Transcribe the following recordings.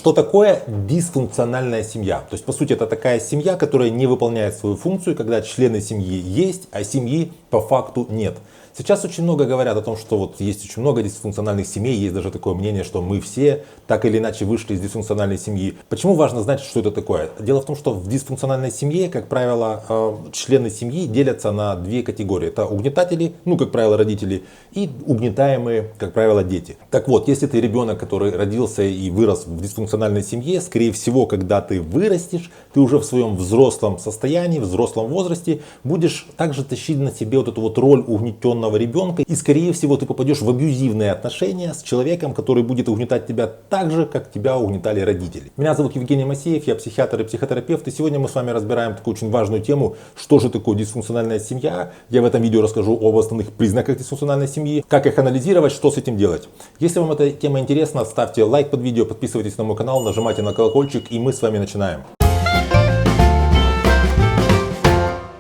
Что такое дисфункциональная семья? То есть, по сути, это такая семья, которая не выполняет свою функцию, когда члены семьи есть, а семьи по факту нет. Сейчас очень много говорят о том, что вот есть очень много дисфункциональных семей, есть даже такое мнение, что мы все так или иначе вышли из дисфункциональной семьи. Почему важно знать, что это такое? Дело в том, что в дисфункциональной семье, как правило, члены семьи делятся на две категории. Это угнетатели, как правило, родители, и угнетаемые, как правило, дети. Так вот, если ты ребенок, который родился и вырос в дисфункциональной семье, скорее всего, когда ты вырастешь, ты уже в своем взрослом состоянии, в взрослом возрасте будешь также тащить на себе вот эту вот роль угнетенного ребенка, и скорее всего ты попадешь в абьюзивные отношения с человеком, который будет угнетать тебя так же, как тебя угнетали родители. Меня зовут Евгений Масеев, я психиатр и психотерапевт, и сегодня мы с вами разбираем такую очень важную тему, что же такое дисфункциональная семья. Я в этом видео расскажу об основных признаках дисфункциональной семьи, как их анализировать, что с этим делать. Если вам эта тема интересна, ставьте лайк под видео, подписывайтесь на мой канал, нажимайте на колокольчик, и мы с вами начинаем.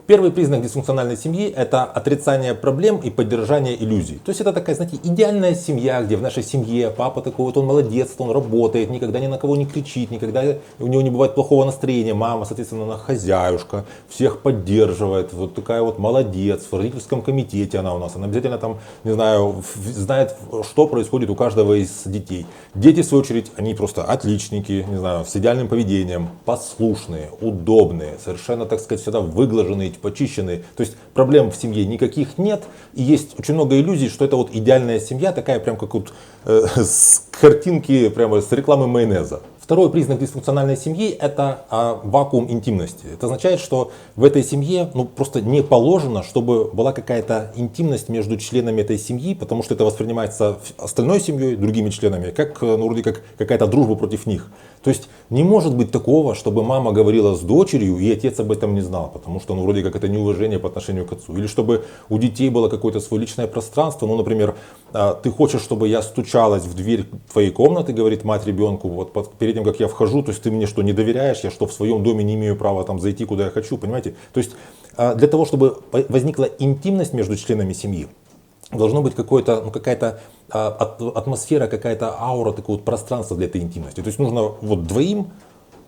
Первый признак дисфункциональной семьи – это отрицание проблем и поддержание иллюзий. То есть это такая, знаете, идеальная семья, где в нашей семье папа такой вот, он молодец, он работает, никогда ни на кого не кричит, никогда у него не бывает плохого настроения. Мама, соответственно, она хозяюшка, всех поддерживает, вот такая вот молодец. В родительском комитете она у нас, она обязательно там, не знаю, знает, что происходит у каждого из детей. Дети, в свою очередь, они просто отличники, не знаю, с идеальным поведением, послушные, удобные, совершенно, так сказать, всегда выглаженные, почищенные. То есть проблем в семье никаких нет. И есть очень много иллюзий, что это вот идеальная семья, такая прям как вот с картинки, прямо с рекламы майонеза. Второй признак дисфункциональной семьи – это вакуум интимности. Это означает, что в этой семье просто не положено, чтобы была какая-то интимность между членами этой семьи, потому что это воспринимается остальной семьей, другими членами, как, вроде как какая-то дружба против них. То есть не может быть такого, чтобы мама говорила с дочерью, и отец об этом не знал, потому что вроде как это неуважение по отношению к отцу. Или чтобы у детей было какое-то свое личное пространство. Например, ты хочешь, чтобы я стучалась в дверь твоей комнаты, говорит мать ребенку, вот перед тем, как я вхожу, то есть ты мне что, не доверяешь, я что, в своем доме не имею права там зайти, куда я хочу, понимаете? То есть для того, чтобы возникла интимность между членами семьи, должно быть какая-то атмосфера, какая-то аура, такое вот пространство для этой интимности. То есть нужно вот двоим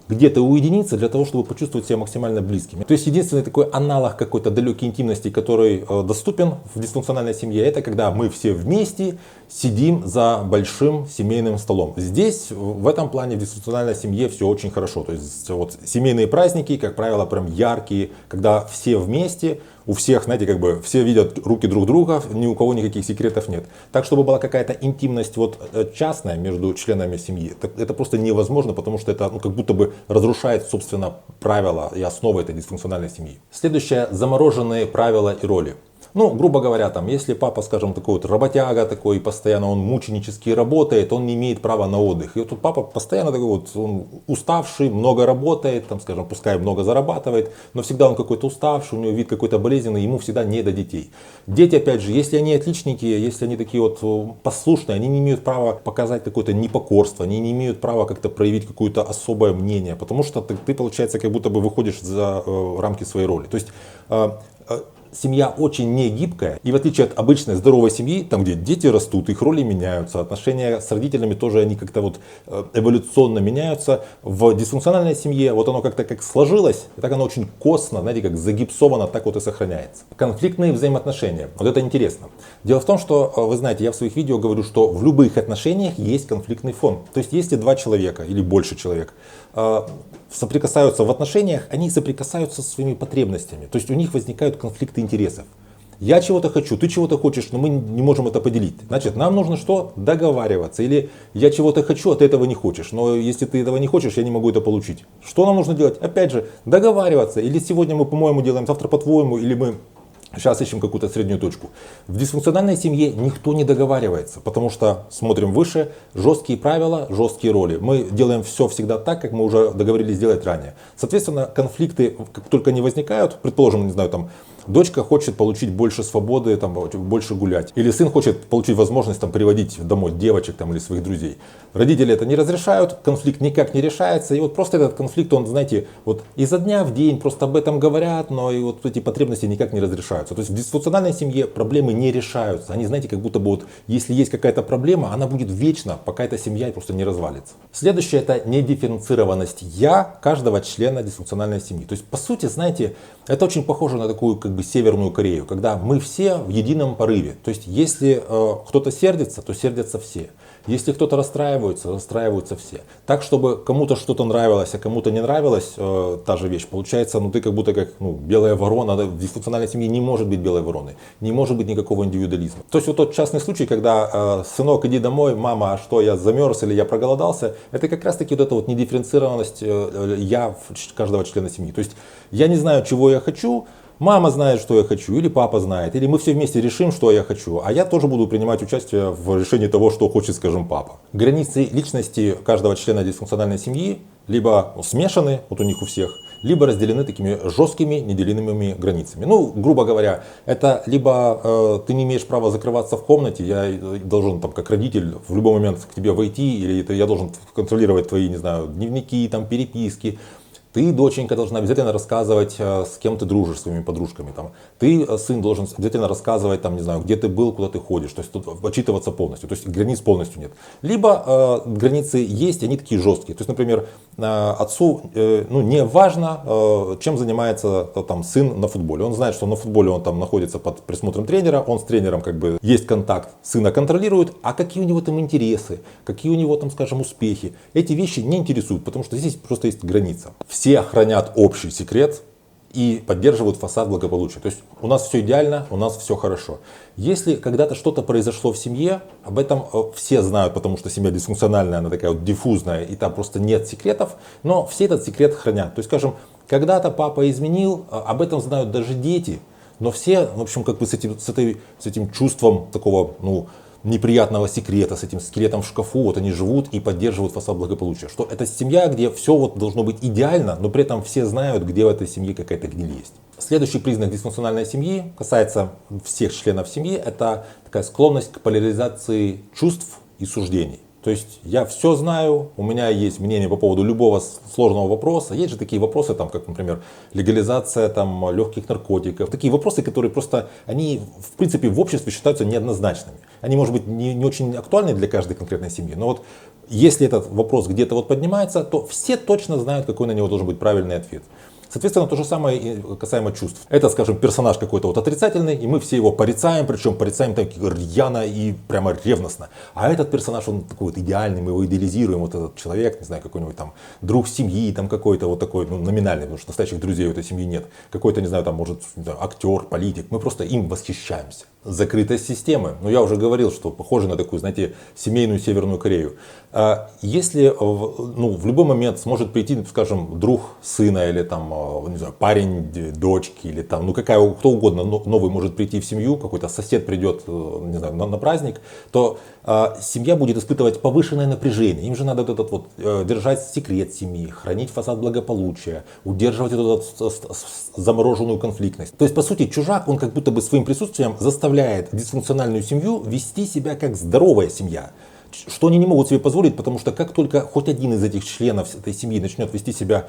где-то уединиться для того, чтобы почувствовать себя максимально близкими. То есть единственный такой аналог какой-то далекой интимности, который доступен в дисфункциональной семье, это когда мы все вместе сидим за большим семейным столом. Здесь, в этом плане, в дисфункциональной семье все очень хорошо. То есть вот семейные праздники, как правило, прям яркие, когда все вместе, у всех, знаете, как бы все видят руки друг друга, ни у кого никаких секретов нет. Так, чтобы была какая-то интимность вот частная между членами семьи, это просто невозможно, потому что это как будто бы разрушает, собственно, правила и основы этой дисфункциональной семьи. Следующее – замороженные правила и роли. Грубо говоря, если папа, скажем, такой вот работяга такой, постоянно он мученически работает, он не имеет права на отдых. И вот тут папа постоянно такой вот, он уставший, много работает, скажем, пускай много зарабатывает, но всегда он какой-то уставший, у него вид какой-то болезненный, ему всегда не до детей. Дети, опять же, если они отличники, если они такие вот послушные, они не имеют права показать какое-то непокорство, они не имеют права как-то проявить какое-то особое мнение, потому что ты получается, как будто бы выходишь за рамки своей роли. То есть семья очень не гибкая, и в отличие от обычной здоровой семьи, там где дети растут, их роли меняются, отношения с родителями тоже они как-то вот эволюционно меняются. В дисфункциональной семье вот оно как-то как сложилось, и так оно очень косно, знаете, как загипсовано, так вот и сохраняется. Конфликтные взаимоотношения, вот это интересно. Дело в том, что, вы знаете, я в своих видео говорю, что в любых отношениях есть конфликтный фон. То есть если два человека или больше человек соприкасаются в отношениях, они соприкасаются со своими потребностями. То есть у них возникают конфликты интересов. Я чего-то хочу, ты чего-то хочешь, но мы не можем это поделить. Значит, нам нужно что? Договариваться. Или я чего-то хочу, а ты этого не хочешь. Но если ты этого не хочешь, я не могу это получить. Что нам нужно делать? Опять же, договариваться. Или сегодня мы, по-моему, делаем, завтра по-твоему, или мы сейчас ищем какую-то среднюю точку. В дисфункциональной семье никто не договаривается, потому что смотрим выше, жесткие правила, жесткие роли. Мы делаем все всегда так, как мы уже договорились сделать ранее. Соответственно, конфликты, как только они возникают, предположим, не знаю, дочка хочет получить больше свободы, больше гулять. Или сын хочет получить возможность приводить домой девочек или своих друзей. Родители это не разрешают, конфликт никак не решается. И вот просто этот конфликт, он, знаете, вот изо дня в день просто об этом говорят, но и вот эти потребности никак не разрешаются. решаются. То есть в дисфункциональной семье проблемы не решаются. Они, знаете, как будто бы вот, если есть какая-то проблема, она будет вечна, пока эта семья просто не развалится. Следующее — это недифференцированность «я» каждого члена дисфункциональной семьи. То есть, по сути, знаете, это очень похоже на такую как бы Северную Корею, когда мы все в едином порыве. То есть, если кто-то сердится, то сердятся все. Если кто-то расстраивается, расстраиваются все. Так, чтобы кому-то что-то нравилось, а кому-то не нравилась та же вещь, получается, ты как будто как белая ворона. В дисфункциональной семье не может быть белой вороны, не может быть никакого индивидуализма. То есть вот тот частный случай, когда сынок, иди домой, мама, а что, я замерз или я проголодался, это как раз таки вот эта вот недифференцированность я каждого члена семьи. То есть я не знаю, чего я хочу, мама знает, что я хочу, или папа знает, или мы все вместе решим, что я хочу, а я тоже буду принимать участие в решении того, что хочет, скажем, папа. Границы личности каждого члена дисфункциональной семьи либо смешаны, вот у них у всех, либо разделены такими жесткими, неделимыми границами. Грубо говоря, это либо ты не имеешь права закрываться в комнате, я должен как родитель в любой момент к тебе войти, или я должен контролировать твои, не знаю, дневники, переписки. Ты, доченька, должна обязательно рассказывать, с кем ты дружишь, своими подружками. Ты, сын, должен обязательно рассказывать, не знаю, где ты был, куда ты ходишь. То есть тут отчитываться полностью. То есть границ полностью нет. Либо границы есть, они такие жесткие. То есть, например, отцу не важно, чем занимается сын на футболе. Он знает, что на футболе он находится под присмотром тренера, он с тренером есть контакт, сына контролирует, а какие у него интересы, какие у него скажем, успехи. Эти вещи не интересуют, потому что здесь просто есть граница. Все хранят общий секрет и поддерживают фасад благополучия. То есть у нас все идеально, у нас все хорошо. Если когда-то что-то произошло в семье, об этом все знают, потому что семья дисфункциональная, она такая диффузная, и там просто нет секретов, но все этот секрет хранят. То есть, скажем, когда-то папа изменил, об этом знают даже дети, но все, в общем, с этим чувством такого, неприятного секрета, с этим скелетом в шкафу, они живут и поддерживают фасад благополучия. Что это семья, где все должно быть идеально, но при этом все знают, где в этой семье какая-то гниль есть. Следующий признак дисфункциональной семьи касается всех членов семьи, это такая склонность к поляризации чувств и суждений. То есть я все знаю, у меня есть мнение по поводу любого сложного вопроса. Есть же такие вопросы, как, например, легализация легких наркотиков. Такие вопросы, которые просто, они в принципе в обществе считаются неоднозначными. Они, может быть, не очень актуальны для каждой конкретной семьи, но вот если этот вопрос где-то поднимается, то все точно знают, какой на него должен быть правильный ответ. Соответственно, то же самое и касаемо чувств. Это, скажем, персонаж какой-то отрицательный, и мы все его порицаем, причем порицаем так рьяно и прямо ревностно. А этот персонаж, он такой идеальный, мы его идеализируем, этот человек, не знаю, какой-нибудь друг семьи, какой-то такой, номинальный, потому что настоящих друзей у этой семьи нет. Какой-то, не знаю, может, актер, политик, мы просто им восхищаемся. Закрытость системы. Я уже говорил, что похоже на такую, знаете, семейную Северную Корею. Если в любой момент сможет прийти, скажем, друг сына или не знаю, парень дочки или кто угодно новый может прийти в семью, какой-то сосед придет, не знаю, на праздник, то семья будет испытывать повышенное напряжение. Им же надо держать секрет семьи, хранить фасад благополучия, удерживать эту замороженную конфликтность. То есть, по сути, чужак, он как будто бы своим присутствием заставляет дисфункциональную семью вести себя как здоровая семья. Что они не могут себе позволить, потому что как только хоть один из этих членов этой семьи начнет вести себя,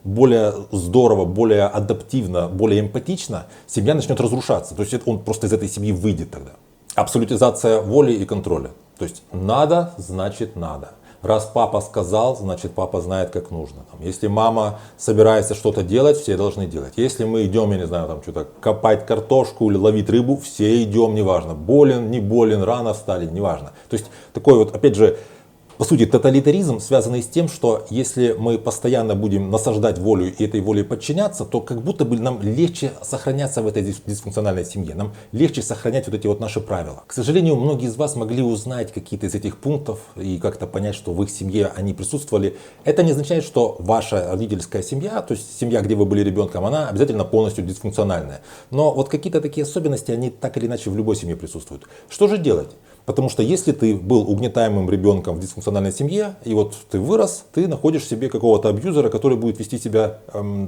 более здорово, более адаптивно, более эмпатично, семья начнет разрушаться. То есть он просто из этой семьи выйдет тогда. Абсолютизация воли и контроля. То есть надо, значит надо. Раз папа сказал, значит папа знает, как нужно. Если мама собирается что-то делать, все должны делать. Если мы идем, я не знаю, что-то копать картошку или ловить рыбу, все идем, неважно. Болен, не болен, рано встали, неважно. То есть такой опять же, по сути, тоталитаризм, связанный с тем, что если мы постоянно будем насаждать волю и этой воле подчиняться, то как будто бы нам легче сохраняться в этой дисфункциональной семье, нам легче сохранять эти наши правила. К сожалению, многие из вас могли узнать какие-то из этих пунктов и как-то понять, что в их семье они присутствовали. Это не означает, что ваша родительская семья, то есть семья, где вы были ребенком, она обязательно полностью дисфункциональная. Но какие-то такие особенности, они так или иначе в любой семье присутствуют. Что же делать? Потому что если ты был угнетаемым ребенком в дисфункциональной семье, и ты вырос, ты находишь себе какого-то абьюзера, который будет вести себя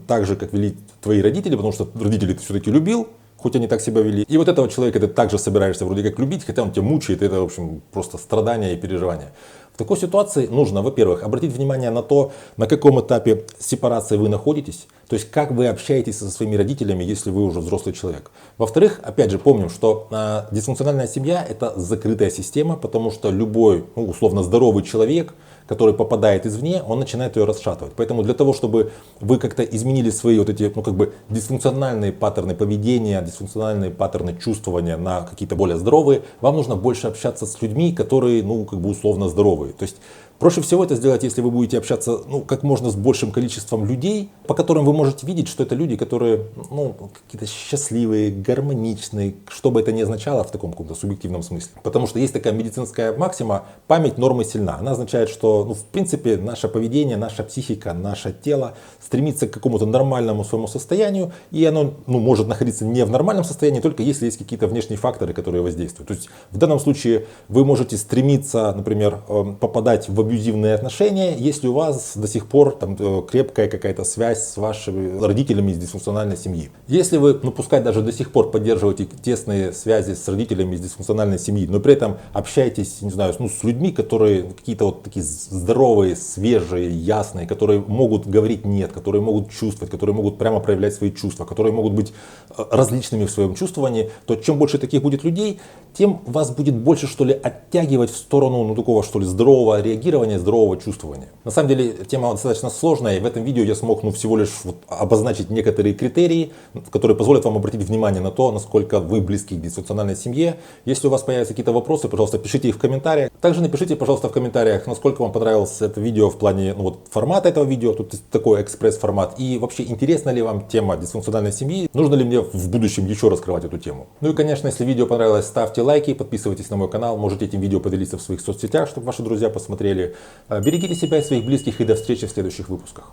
так же, как вели твои родители, потому что родители ты все-таки любил, хоть они так себя вели. И этого человека ты также собираешься вроде как любить, хотя он тебя мучает, это, в общем, просто страдания и переживания. В такой ситуации нужно, во-первых, обратить внимание на то, на каком этапе сепарации вы находитесь, то есть как вы общаетесь со своими родителями, если вы уже взрослый человек. Во-вторых, опять же, помним, что дисфункциональная семья – это закрытая система, потому что любой, условно, здоровый человек, который попадает извне, он начинает ее расшатывать. Поэтому для того, чтобы вы как-то изменили свои вот эти, дисфункциональные паттерны поведения, дисфункциональные паттерны чувствования на какие-то более здоровые, вам нужно больше общаться с людьми, которые, условно здоровые. То есть проще всего это сделать, если вы будете общаться как можно с большим количеством людей, по которым вы можете видеть, что это люди, которые какие-то счастливые, гармоничные, что бы это ни означало в таком каком-то субъективном смысле. Потому что есть такая медицинская максима: память нормы сильна. Она означает, что в принципе наше поведение, наша психика, наше тело стремится к какому-то нормальному своему состоянию, и оно может находиться не в нормальном состоянии, только если есть какие-то внешние факторы, которые воздействуют. То есть в данном случае вы можете стремиться, например, попадать в абьюзивные отношения, если у вас до сих пор крепкая какая-то связь с вашими родителями из дисфункциональной семьи. Если вы, пускай даже до сих пор поддерживаете тесные связи с родителями из дисфункциональной семьи, но при этом общаетесь, с людьми, которые какие-то такие здоровые, свежие, ясные, которые могут говорить нет, которые могут чувствовать, которые могут прямо проявлять свои чувства, которые могут быть различными в своем чувствовании, то чем больше таких будет людей, тем вас будет больше, оттягивать в сторону, такого, здорового реагирования, здорового чувствования. На самом деле, тема достаточно сложная, и в этом видео я смог, всего лишь обозначить некоторые критерии, которые позволят вам обратить внимание на то, насколько вы близки к дисфункциональной семье. Если у вас появятся какие-то вопросы, пожалуйста, пишите их в комментариях. Также напишите, пожалуйста, в комментариях, насколько вам понравилось это видео в плане формата этого видео, тут такой экспресс-формат, и вообще интересна ли вам тема дисфункциональной семьи, нужно ли мне в будущем еще раскрывать эту тему. Ну и, конечно, если видео понравилось, ставьте лайки, подписывайтесь на мой канал, можете этим видео поделиться в своих соцсетях, чтобы ваши друзья посмотрели. Берегите себя и своих близких, и до встречи в следующих выпусках.